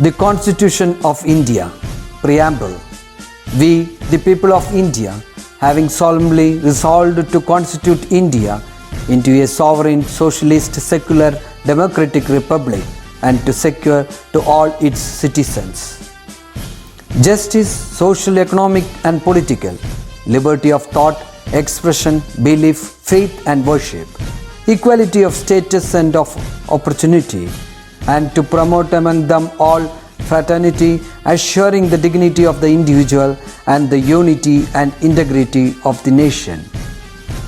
The Constitution of India. Preamble. We, the people of India, having solemnly resolved to constitute India into a sovereign, socialist, secular, democratic republic and to secure to all its citizens justice, social, economic and political, liberty of thought, expression, belief, faith and worship, equality of status and of opportunity, and to promote among them all fraternity, assuring the dignity of the individual and the unity and integrity of the nation.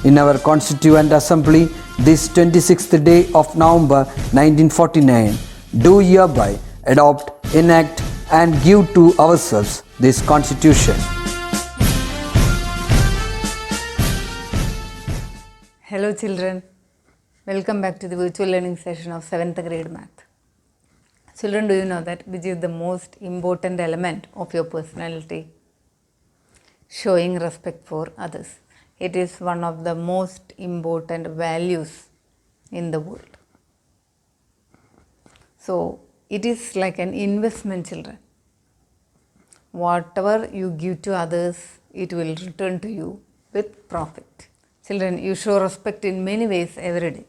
In our Constituent Assembly, this 26th day of November 1949, do hereby adopt, enact and give to ourselves this Constitution. Hello children, welcome back to the virtual learning session of 7th grade math. Children, do you know that which is the most important element of your personality? Showing respect for others. It is one of the most important values in the world. So, it is like an investment, children. Whatever you give to others, it will return to you with profit. Children, you show respect in many ways every day.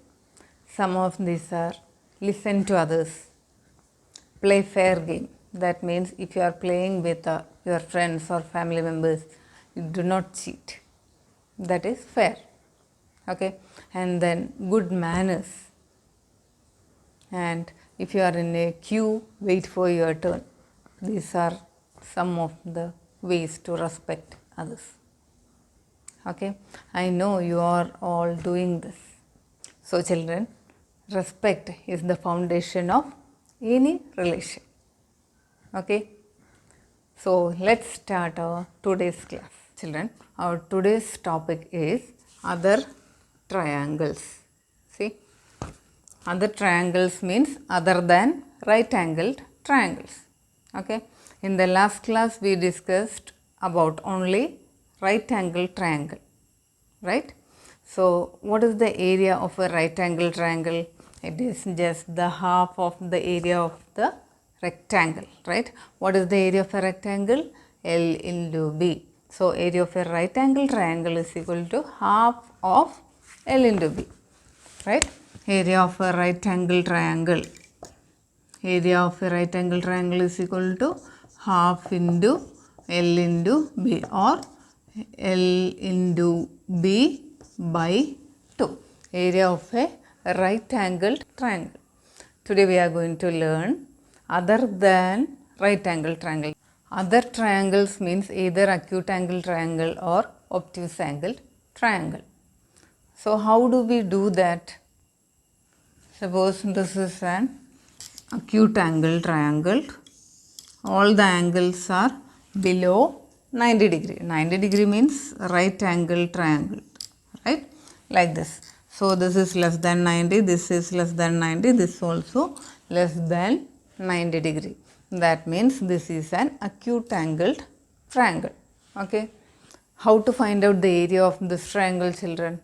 Some of these are listen to others, play fair game. That means if you are playing with your friends or family members, you do not cheat. That is fair. Okay. And then good manners. And if you are in a queue, wait for your turn. These are some of the ways to respect others. Okay. I know you are all doing this. So children, respect is the foundation of any relation. Okay. So let's start our today's class. Children, our today's topic is other triangles. See, other triangles means other than right angled triangles. Okay. In the last class we discussed about only right angled triangle, right? So what is the area of a right angled triangle? It is just the half of the area of the rectangle, right? What is the area of a rectangle? L into B. So area of a right angle triangle is equal to half of L into B, right? Area of a right angle triangle. Area of a right angle triangle is equal to half into L into B or L into B by 2. Area of a right angled triangle. Today we are going to learn other than right angle triangle. Other triangles means either acute angle triangle or obtuse angled triangle. So how do we do that? Suppose this is an acute angle triangle. All the angles are below 90 degree. 90 degree means right angle triangle, right? Like this. So this is less than 90, this is less than 90, this also less than 90 degree. That means this is an acute angled triangle. Okay. How to find out the area of this triangle, children?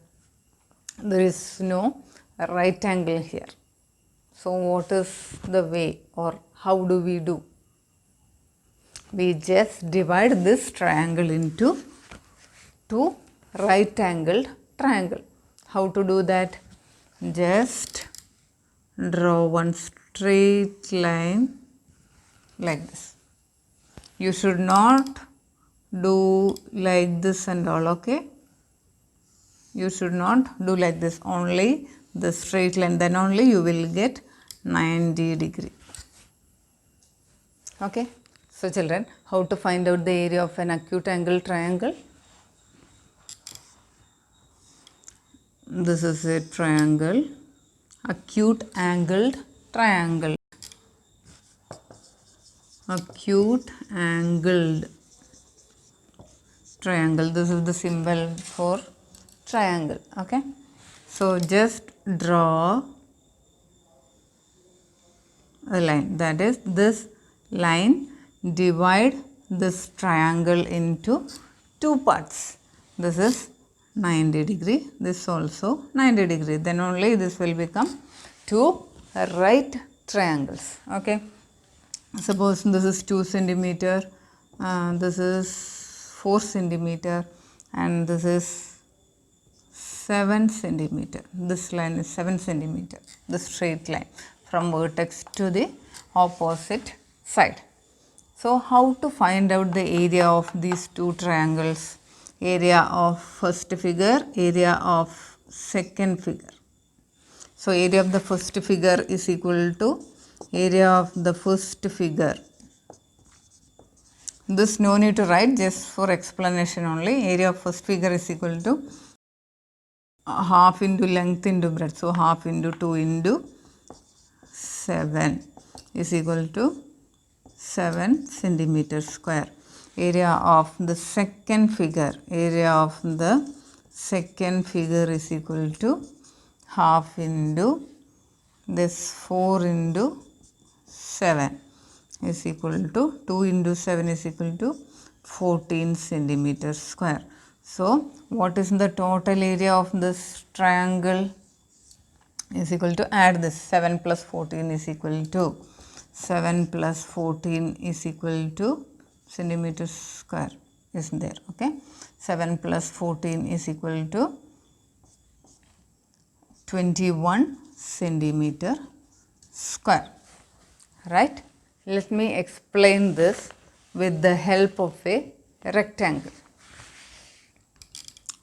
There is no right angle here. So what is the way or how do we do? We just divide this triangle into two right angled triangle. How to do that? Just draw one straight line like this. You should not do like this and all, okay? You should not do like this, only the straight line, then only you will get 90 degree. Okay. So children, how to find out the area of an acute angle triangle? This is a triangle, acute angled triangle. Acute angled triangle. This is the symbol for triangle. Okay. So just draw a line. That is, this line divide this triangle into two parts. This is 90 degree, this also 90 degree. Then only this will become two right triangles. Okay. Suppose this is 2 centimeter, this is 4 centimeter, and this is 7 centimeter. This line is 7 centimeter, the straight line from vertex to the opposite side. So, how to find out the area of these two triangles? Area of first figure, area of second figure. So, area of the first figure is equal to area of the first figure. This no need to write, just for explanation only. Area of first figure is equal to half into length into breadth. So, half into 2 into 7 is equal to 7 centimeter square. Area of the second figure, area of the second figure is equal to half into this 4 into 7 is equal to 2 into 7 is equal to 14 centimeter square. So, what is the total area of this triangle? Is equal to, add this, 7 plus 14 is equal to 7 plus 14 is equal to centimeter square is there, okay. 7 plus 14 is equal to 21 centimeter square, right. Let me explain this with the help of a rectangle.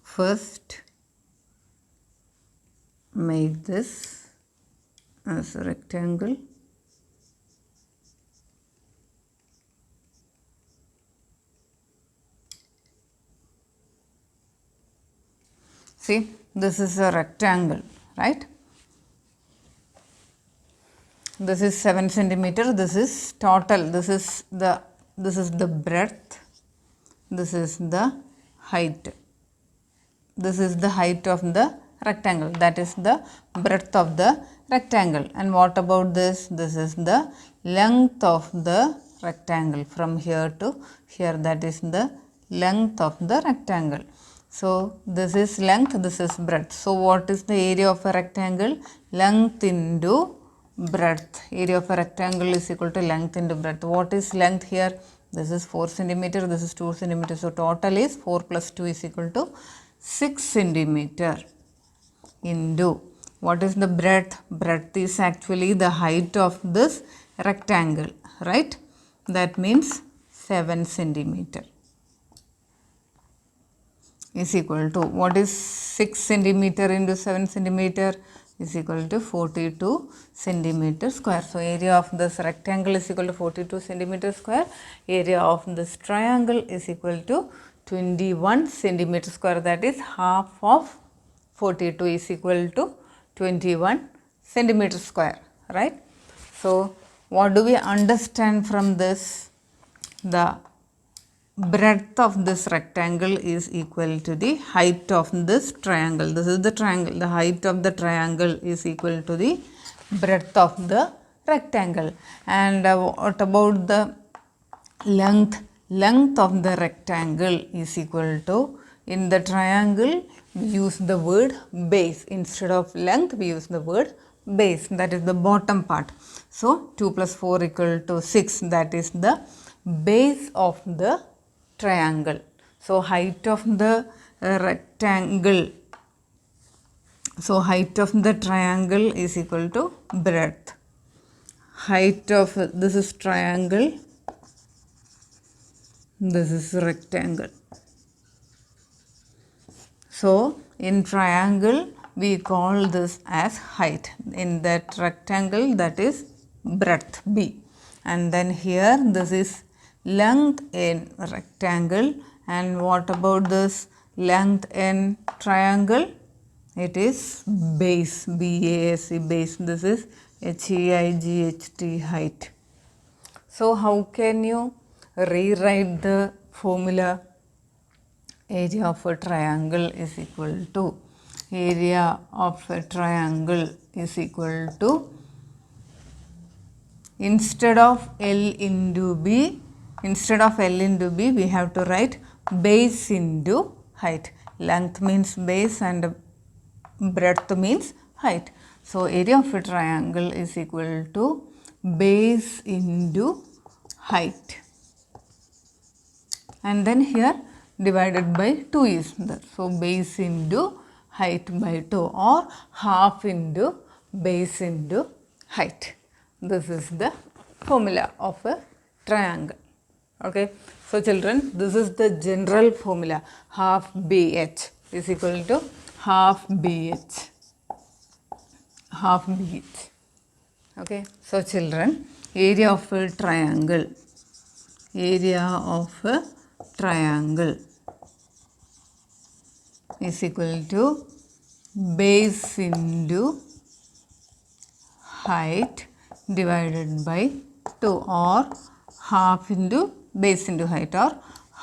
First, make this as a rectangle. See, this is a rectangle, right? This is 7 centimeter. This is total. This is the breadth. This is the height. This is the height of the rectangle. That is the breadth of the rectangle. And what about this? This is the length of the rectangle from here to here. That is the length of the rectangle. So, this is length, this is breadth. So, what is the area of a rectangle? Length into breadth. Area of a rectangle is equal to length into breadth. What is length here? This is 4 centimeter, this is 2 centimeter. So, total is 4 plus 2 is equal to 6 centimeter into, what is the breadth? Breadth is actually the height of this rectangle, right? That means 7 centimeter is equal to, what is 6 centimeter into 7 centimeter is equal to 42 centimeter square. So, area of this rectangle is equal to 42 centimeter square. Area of this triangle is equal to 21 centimeter square, that is half of 42 is equal to 21 centimeter square, right. So, what do we understand from this? The breadth of this rectangle is equal to the height of this triangle. This is the triangle. The height of the triangle is equal to the breadth of the rectangle. And what about the length? Length of the rectangle is equal to, in the triangle we use the word base. Instead of length we use the word base, that is the bottom part. So, 2 plus 4 equal to 6, that is the base of the triangle. So, height of the rectangle, so height of the triangle is equal to breadth. Height of this is triangle, this is rectangle. So, in triangle we call this as height, in that rectangle that is breadth B, and then here this is length in rectangle. And what about this length in triangle? It is base, B-A-S-E, base. This is H-E-I-G-H-T, height. So, how can you rewrite the formula? Area of a triangle is equal to, area of a triangle is equal to, instead of L into B, we have to write base into height. Length means base and breadth means height. So, area of a triangle is equal to base into height. And then here divided by 2 is there. So base into height by 2, or half into base into height. This is the formula of a triangle. Okay. So children, this is the general formula. Half BH is equal to half BH. Half BH. Okay. So children, area of a triangle. Area of a triangle is equal to base into height divided by 2, or half into base into height, or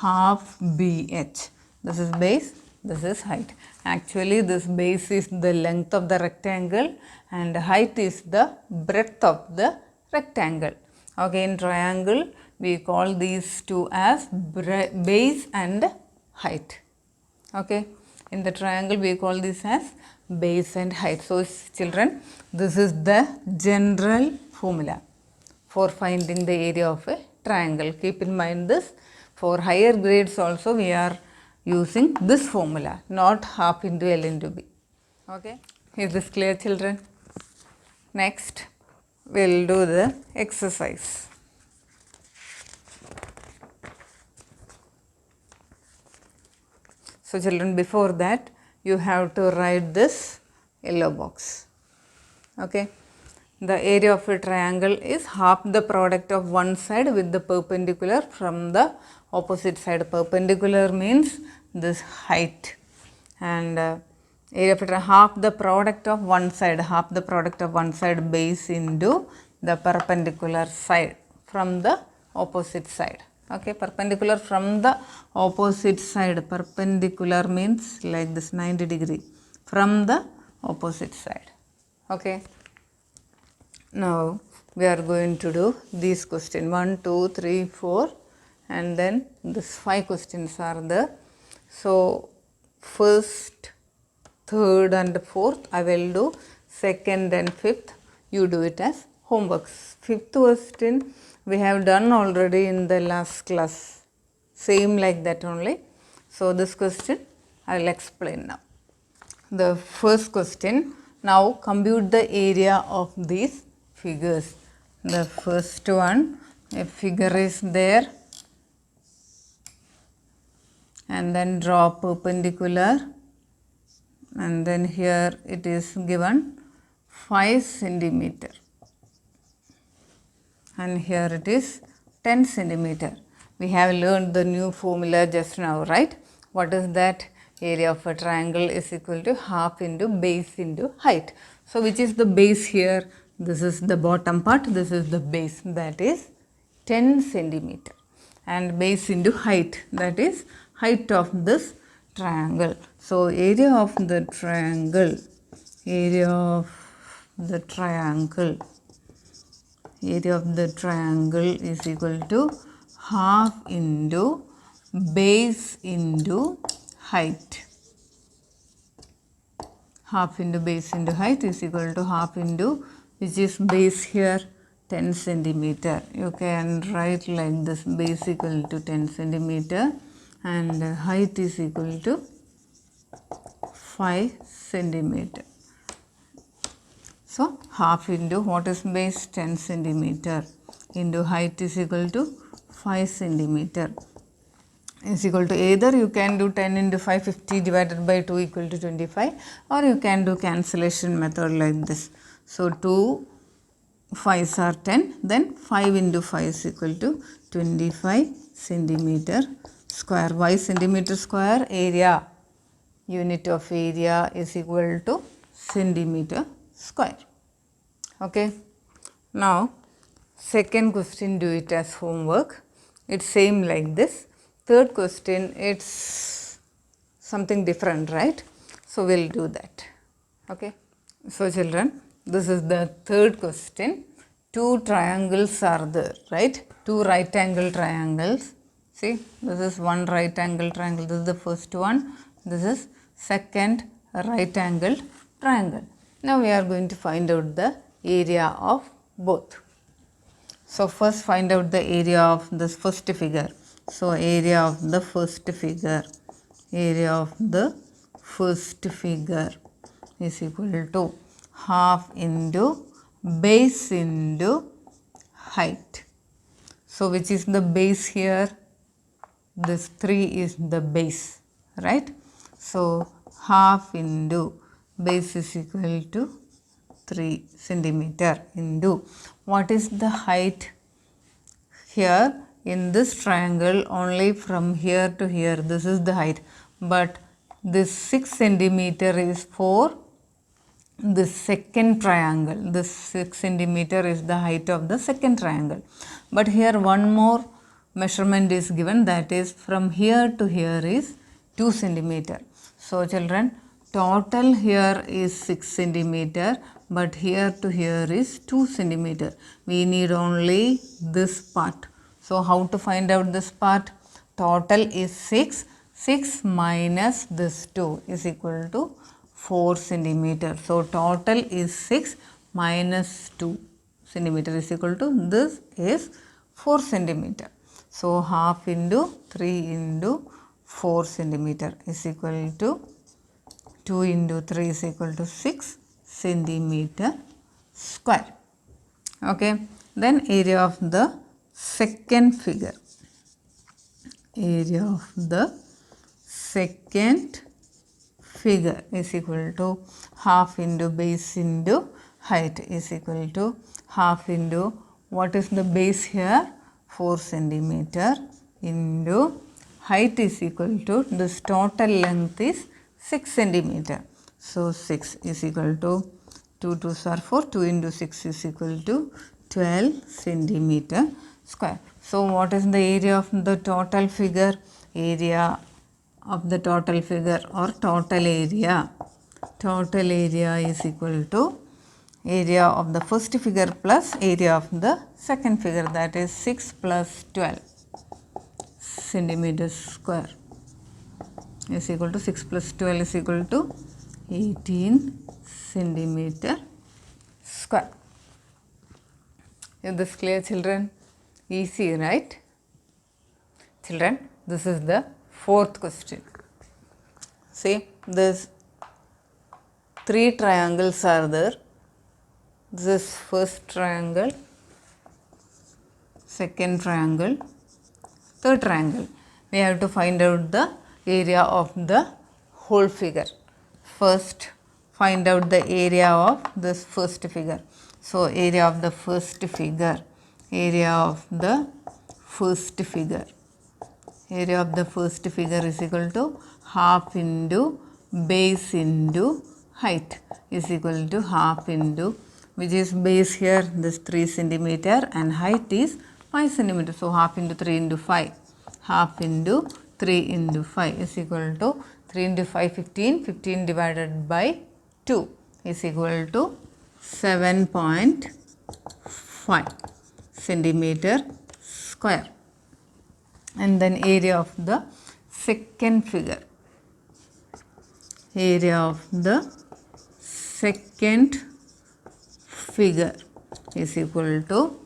half BH. This is base, this is height. Actually this base is the length of the rectangle and height is the breadth of the rectangle. Okay, in triangle we call these two as base and height. Okay, in the triangle we call this as base and height. So children, this is the general formula for finding the area of a triangle. Keep in mind this. For higher grades also we are using this formula, not half into L into B. Okay, is this clear children? Next we will do the exercise. So children, before that you have to write this yellow box. Okay, the area of a triangle is half the product of one side with the perpendicular from the opposite side. Perpendicular means this height, and area of a triangle, half the product of one side, half the product of one side base into the perpendicular side from the opposite side. Okay, perpendicular from the opposite side. Perpendicular means like this 90 degree from the opposite side. Okay. Now we are going to do these questions 1, 2, 3, 4, and then this 5 questions are there. So first, third and fourth I will do, second and fifth you do it as homeworks. Fifth question we have done already in the last class, same like that only. So this question I will explain now. The first question, now compute the area of these figures. The first one, a figure is there, and then draw perpendicular, and then here it is given 5 centimeter, and here it is 10 centimeter. We have learned the new formula just now, right? What is that? Area of a triangle is equal to half into base into height. So which is the base here? This is the bottom part, this is the base, that is 10 centimeter, and base into height, that is height of this triangle. So area of the triangle, area of the triangle, area of the triangle is equal to half into base into height. Half into base into height is equal to half into, which is base here, 10 centimeter. You can write like this, base equal to 10 centimeter and height is equal to 5 centimeter. So half into what is base? 10 centimeter into height is equal to 5 centimeter is equal to, either you can do 10 into 5, 50 divided by 2 equal to 25, or you can do cancellation method like this. So 2 5s are 10, then 5 into 5 is equal to 25 centimeter square. Why centimeter square? Area, unit of area is equal to centimeter square. Okay. Now second question, do it as homework. It's same like this. Third question, it's something different, right? So we'll do that. Okay. So children, this is the third question. 2 triangles are there, right? 2 right angle triangles. See, this is one right angle triangle. This is the first one. This is second right angled triangle. Now we are going to find out the area of both. So first find out the area of this first figure. So area of the first figure, area of the first figure is equal to half into base into height. So which is the base here? This 3 is the base, right? So half into base is equal to 3 centimeter into what is the height? Here in this triangle, only from here to here, this is the height, but this 6 centimeter is for the second triangle. This 6 centimeter is the height of the second triangle, but here one more measurement is given, that is from here to here is 2 centimeter. So children, total here is 6 centimeter, but here to here is 2 centimeter. We need only this part. So how to find out this part? Total is 6. 6 minus this 2 is equal to 4 centimeter. So total is 6 minus 2 centimeter is equal to, this is 4 centimeter. So half into 3 into 4 centimeter is equal to 2 into 3 is equal to 6 centimeter square. Okay. Then area of the second figure. Area of the second figure is equal to half into base into height is equal to half into, what is the base here? 4 centimeter into height is equal to, this total length is 6 centimeter. So 6 is equal to 2 2s are 4, 2 into 6 is equal to 12 centimeter square. So what is the area of the total figure? Area of the total figure or total area. Total area is equal to area of the first figure plus area of the second figure, that is 6 plus 12 centimeters square is equal to 6 plus 12 is equal to 18 centimeter square. Is this clear, children? Easy, right? Children, this is the fourth question. See, this 3 triangles are there. This is first triangle, second triangle, third triangle. We have to find out the area of the whole figure. First, find out the area of this first figure. So area of the first figure, area of the first figure, area of the first figure is equal to half into base into height is equal to half into, which is base here, this 3 centimeter, and height is 5 centimeter. So half into 3 into 5, half into 3 into 5 is equal to 3 into 5 15, 15 divided by 2 is equal to 7.5 centimeter square. And then area of the second figure, area of the second figure is equal to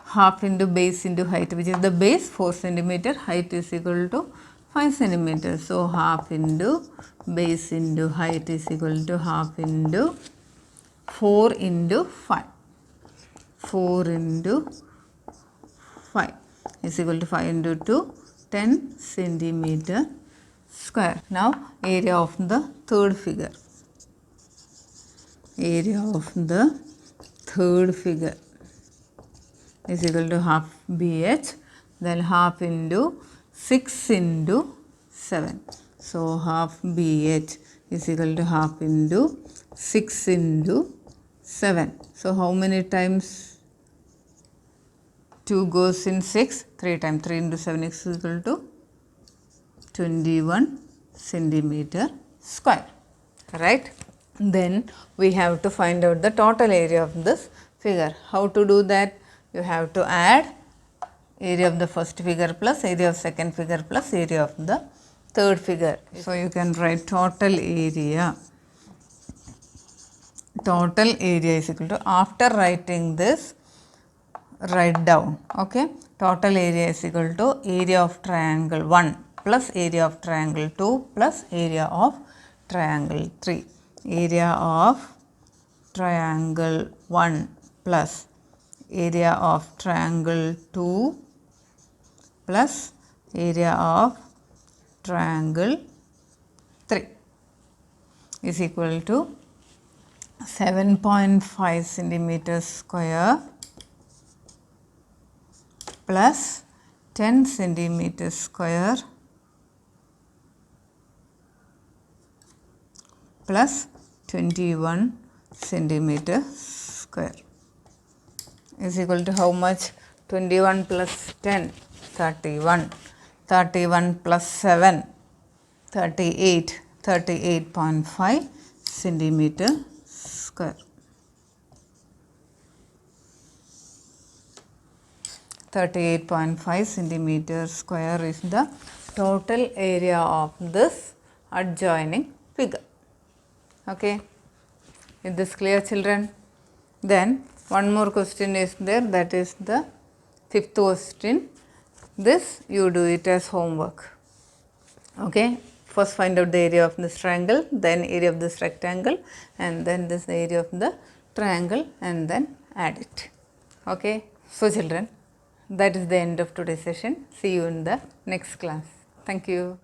half into base into height, which is the base 4 centimeter, height is equal to 5 centimeter. So half into base into height is equal to half into 4 into 5. 4 into 5 is equal to 5 into 2, 10 centimeter square. Now area of the third figure, area of the third figure is equal to half BH, then half into 6 into 7. So half BH is equal to half into 6 into 7. So how many times 2 goes in 6? 3 times. 3 into 7 is equal to 21 centimeter square, right? Then we have to find out the total area of this figure. How to do that? You have to add area of the first figure plus area of second figure plus area of the third figure. So you can write total area. Total area is equal to, after writing this, write down. Okay, total area is equal to area of triangle 1 plus area of triangle 2 plus area of triangle 3. Area of triangle 1 plus area of triangle 2 plus area of triangle 3 is equal to 7.5 centimeters square plus 10 centimeters square plus 21 centimeter square is equal to how much? 21 plus 10, 31, 31 plus 7, 38, 38.5 centimeter square. 38.5 centimeter square is the total area of this adjoining figure. Okay, is this clear, children? Then one more question is there, that is the fifth question. This you do it as homework. Okay, first find out the area of this triangle, then area of this rectangle, and then this area of the triangle, and then add it. Okay, so children, that is the end of today's session. See you in the next class. Thank you.